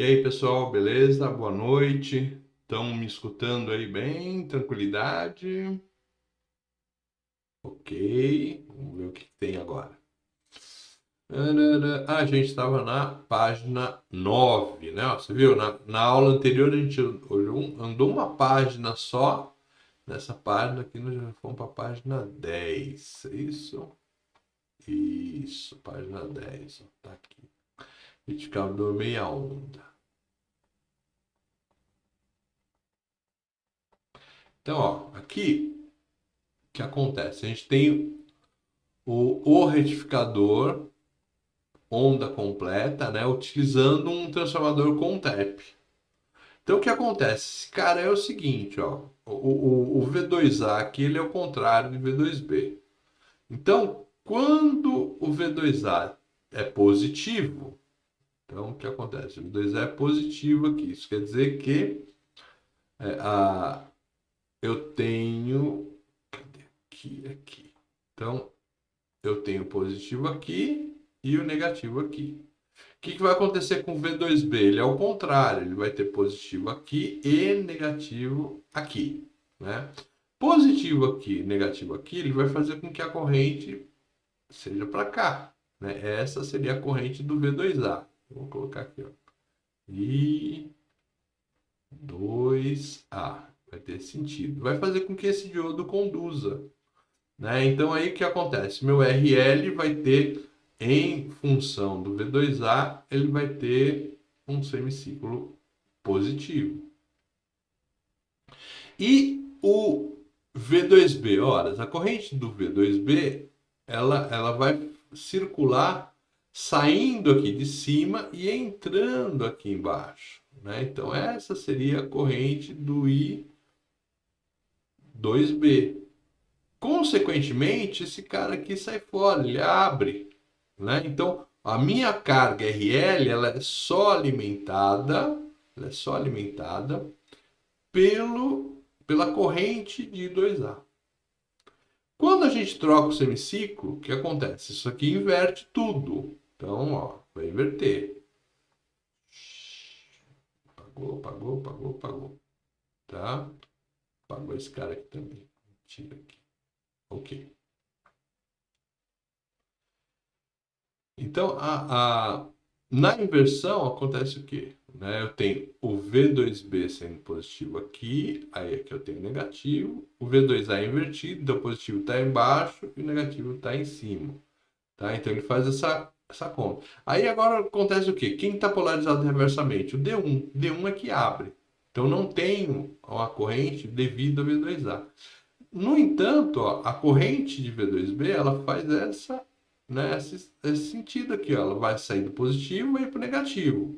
E aí, pessoal, beleza? Boa noite. Estão me escutando aí bem? Tranquilidade? Ok. Vamos ver o que tem agora. A gente estava na página 9, né? Ó, você viu? Na aula anterior a gente andou uma página só. Nessa página aqui nós já fomos para a página 10. É isso? Isso, página 10. Ó, tá aqui. A gente ficava do meia onda. Então, ó, aqui o que acontece? A gente tem o retificador onda completa, né, utilizando um transformador com TEP. Então o que acontece? Esse cara é o seguinte, ó, o V2A aqui ele é o contrário do V2B. Então, quando o V2A é positivo, então o que acontece? O V2A é positivo aqui. Isso quer dizer que é, eu tenho. Cadê? Aqui. Então, eu tenho o positivo aqui e o negativo aqui. O que vai acontecer com o V2B? Ele é o contrário, ele vai ter positivo aqui e negativo aqui, né? Positivo aqui, negativo aqui, ele vai fazer com que a corrente seja para cá, né? Essa seria a corrente do V2A. Vou colocar aqui, ó. E 2A. Vai ter sentido. Vai fazer com que esse diodo conduza, né? Então aí o que acontece? Meu RL vai ter, em função do V2A, ele vai ter um semicírculo positivo. E o V2B, ora, a corrente do V2B, ela vai circular saindo aqui de cima e entrando aqui embaixo, né? Então essa seria a corrente do I2B. Consequentemente, esse cara aqui sai fora, ele abre, né? Então, a minha carga RL, ela é só alimentada pela corrente de 2A. Quando a gente troca o semiciclo, o que acontece? Isso aqui inverte tudo. Então, ó, vai inverter. Apagou. Tá? Apagou esse cara aqui também. Tira aqui. Ok. Então, na inversão acontece o quê? Né? Eu tenho o V2B sendo positivo aqui, aí aqui eu tenho negativo, o V2A é invertido, então o positivo está embaixo e o negativo está em cima. Tá? Então ele faz essa conta. Aí agora acontece o quê? Quem está polarizado reversamente? O D1. D1 é que abre. Então não tenho a corrente devido ao V2A. No entanto, ó, a corrente de V2B ela faz né, esse sentido aqui. Ó. Ela vai sair do positivo e ir para o negativo.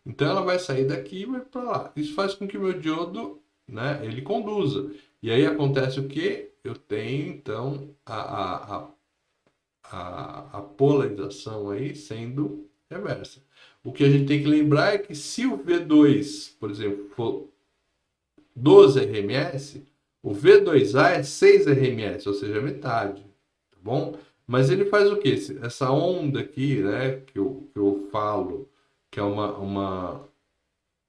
Então ela vai sair daqui e vai para lá. Isso faz com que o meu diodo, né, ele conduza. E aí acontece o que? Eu tenho então a polarização aí sendo reversa. O que a gente tem que lembrar é que se o V2, por exemplo, for 12 RMS, o V2A é 6 RMS, ou seja, metade, tá bom? Mas ele faz o quê? Essa onda aqui, né, que eu falo, que é uma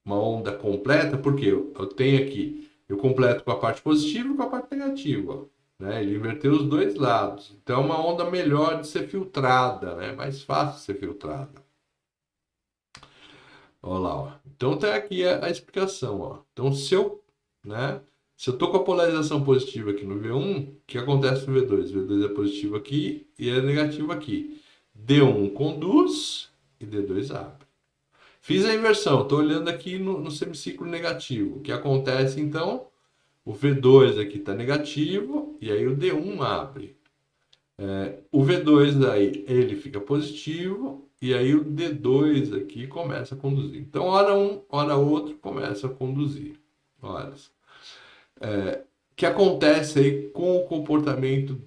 onda completa, porque eu tenho aqui, eu completo com a parte positiva e com a parte negativa, né? Ele inverteu os dois lados. Então é uma onda melhor de ser filtrada, né? Mais fácil de ser filtrada. Olha lá, ó. Então tá aqui a explicação, ó. Então né? Se eu tô com a polarização positiva aqui no V1, o que acontece no V2? O V2 é positivo aqui e é negativo aqui. D1 conduz e D2 abre. Fiz a inversão, estou olhando aqui no semiciclo negativo. O que acontece então? O V2 aqui está negativo e aí o D1 abre. O V2 aí ele fica positivo e aí o D2 aqui começa a conduzir. Então, hora um, hora outro começa a conduzir. Olha. O que acontece aí com o comportamento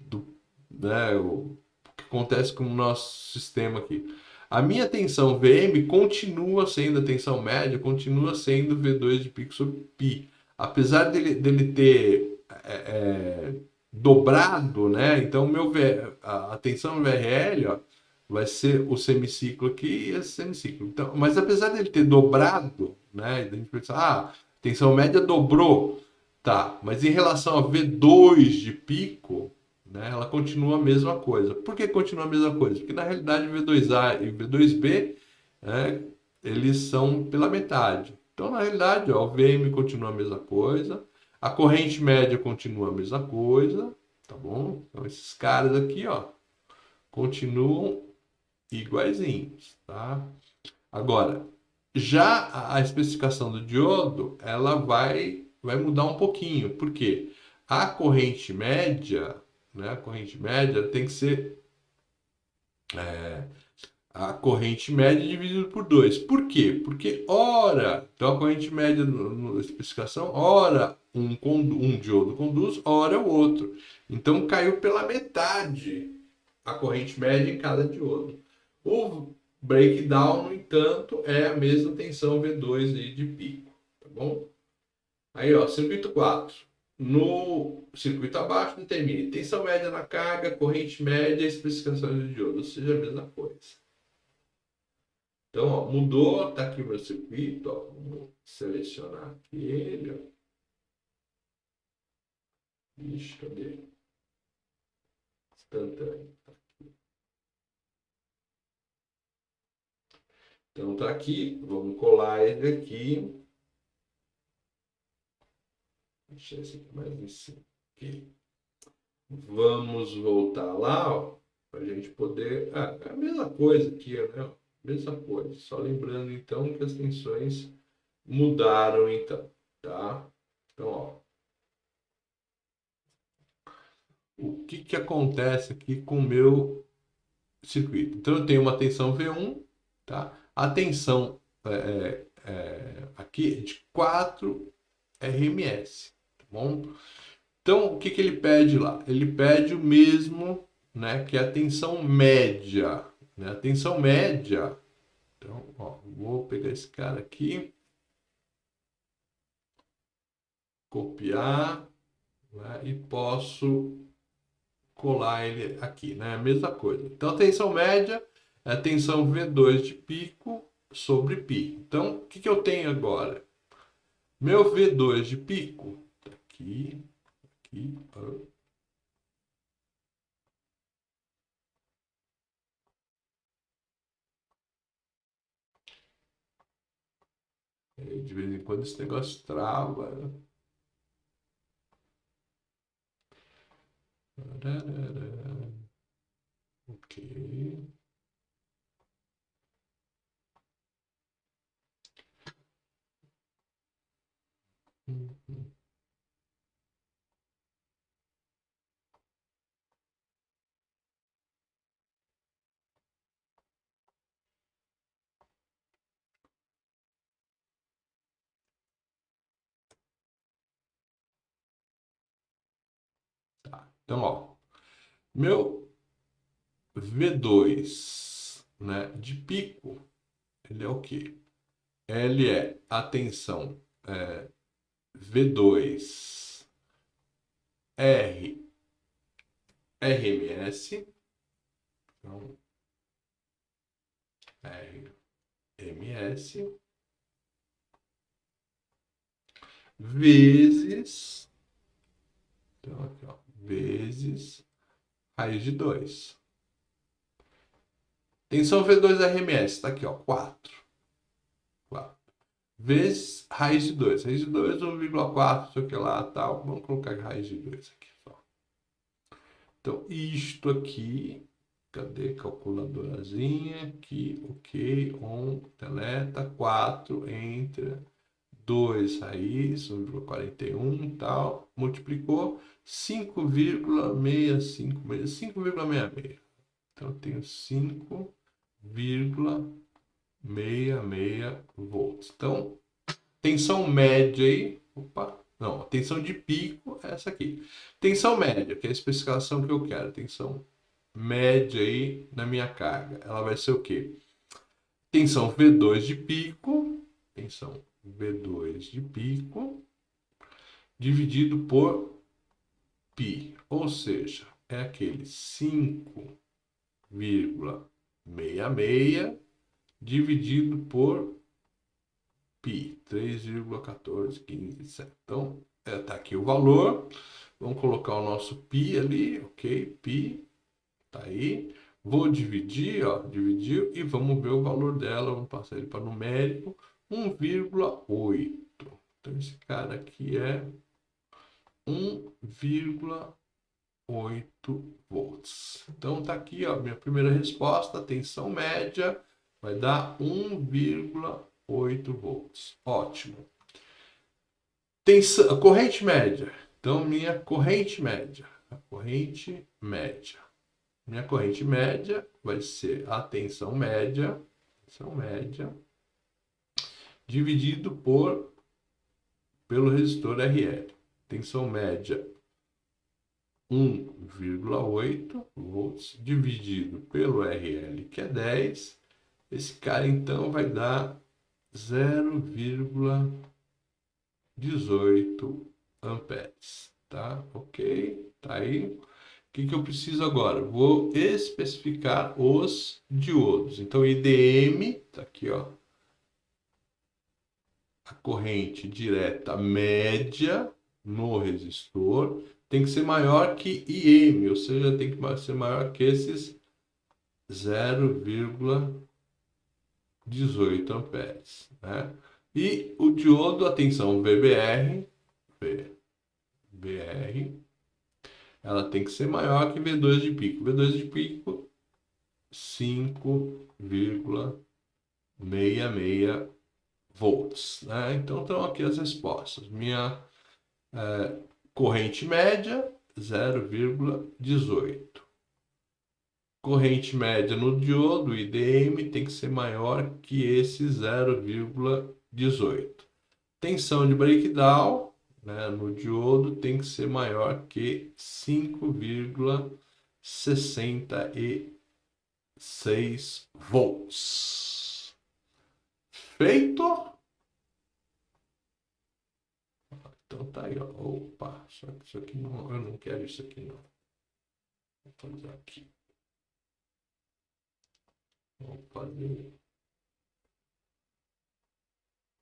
do, né, o que acontece com o nosso sistema aqui? A minha tensão VM continua sendo a tensão média, continua sendo V2 de pico sobre π. Apesar dele ter dobrado, né? Então a tensão VRL, ó, vai ser o semiciclo aqui e esse semiciclo. Então, mas apesar dele ter dobrado, né? A gente pensa, a tensão média dobrou. Tá, mas em relação a V2 de pico, né, ela continua a mesma coisa. Por que continua a mesma coisa? Porque na realidade V2A e V2B, né, eles são pela metade. Então, na realidade, ó, o VM continua a mesma coisa, a corrente média continua a mesma coisa, tá bom? Então, esses caras aqui, ó, continuam iguaizinhos, tá? Agora, já a especificação do diodo, ela vai mudar um pouquinho. Por quê? A corrente média, né? A corrente média tem que ser a corrente média dividido por 2. Por quê? Porque ora, então a corrente média na especificação, ora um diodo conduz, ora o outro. Então caiu pela metade a corrente média em cada diodo. O breakdown, no entanto, é a mesma tensão V2 aí de pico, tá bom? Aí, ó, circuito 4. No circuito abaixo, determine tensão média na carga, corrente média e especificação de diodo, ou seja, a mesma coisa. Então, ó, mudou, tá aqui o meu circuito, ó, vamos selecionar aqui ele, ó. Ixi, cadê? Instantâneo. Então tá aqui, vamos colar ele aqui. Deixa esse aqui mais em cima. Aqui. Vamos voltar lá, ó, para a gente poder. Ah, é a mesma coisa aqui, né? Mesma coisa. Só lembrando então que as tensões mudaram, então, tá? Então, ó, o que que acontece aqui com o meu circuito? Então, eu tenho uma tensão V1, tá? A tensão aqui é de 4 RMS, tá bom? Então, o que que ele pede lá? Ele pede o mesmo, né, que a tensão média, né? A tensão média. Então, ó, vou pegar esse cara aqui, copiar, né, e posso colar ele aqui, né? A mesma coisa. Então, a tensão média é a tensão V2 de pico sobre π. Então, o que que eu tenho agora? Meu V2 de pico, tá aqui, aqui, ó. De vez em quando esse negócio trava, né? Ok. Tá. Então, ó, meu V2, né, de pico, ele é o quê? Ele é a tensão V2 R, RMS, então, RMS, vezes, então aqui, ó, vezes raiz de 2. Tensão V2 RMS, tá aqui, ó, 4. 4. Vezes raiz de 2. Raiz de 2, 1,4, não sei o que lá, tal. Vamos colocar raiz de 2 aqui só. Então, isto aqui, cadê calculadorazinha? Aqui, ok, on, deleta, 4, enter, 2 raiz, 1,41, tal, multiplicou 5,65, 5,66. Então, eu tenho 5,66 volts. Então, tensão média aí, opa, não, a tensão de pico é essa aqui. Tensão média, que é a especificação que eu quero, tensão média aí na minha carga. Ela vai ser o quê? Tensão V2 de pico, tensão V2 de pico, dividido por π, ou seja, é aquele 5,66 66 dividido por π, 3,1415. Então, tá aqui o valor. Vamos colocar o nosso π ali, ok? Π, tá aí. Vou dividir, ó, dividiu, e vamos ver o valor dela. Vamos passar ele para numérico, 1,8. Então, esse cara aqui é 1,8 volts. Então, tá aqui, ó, minha primeira resposta, tensão média, vai dar 1,8 volts. Ótimo. Tensão, corrente média. Então, minha corrente média. Minha corrente média vai ser a tensão média dividido pelo resistor RL. Tensão média 1,8 volts dividido pelo RL, que é 10. Esse cara então vai dar 0,18 amperes, tá? Ok? Tá aí. O que eu preciso agora? Vou especificar os diodos. Então, IDM, tá aqui, ó. A corrente direta média no resistor tem que ser maior que IM, ou seja, tem que ser maior que esses 0,18 amperes, né? E o diodo, atenção, VBR, ela tem que ser maior que V2 de pico. V2 de pico, 5,66 volts, né? Então, estão aqui as respostas. Minha corrente média, 0,18. Corrente média no diodo, IDM, tem que ser maior que esse 0,18. Tensão de breakdown, né, no diodo tem que ser maior que 5,66 volts. Feito? Então tá aí, ó. Opa, só que isso aqui não, eu não quero isso aqui não. Vou fazer aqui. Vou fazer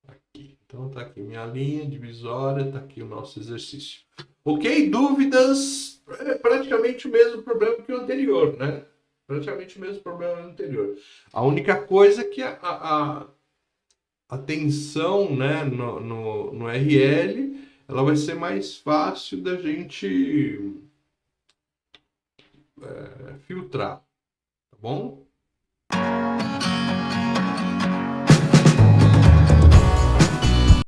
aqui. Então tá aqui minha linha divisória, tá aqui o nosso exercício. Ok? Dúvidas? É praticamente o mesmo problema que o anterior, né? Praticamente o mesmo problema do anterior. A única coisa é que a tensão, né, no RL, ela vai ser mais fácil da gente filtrar, tá bom?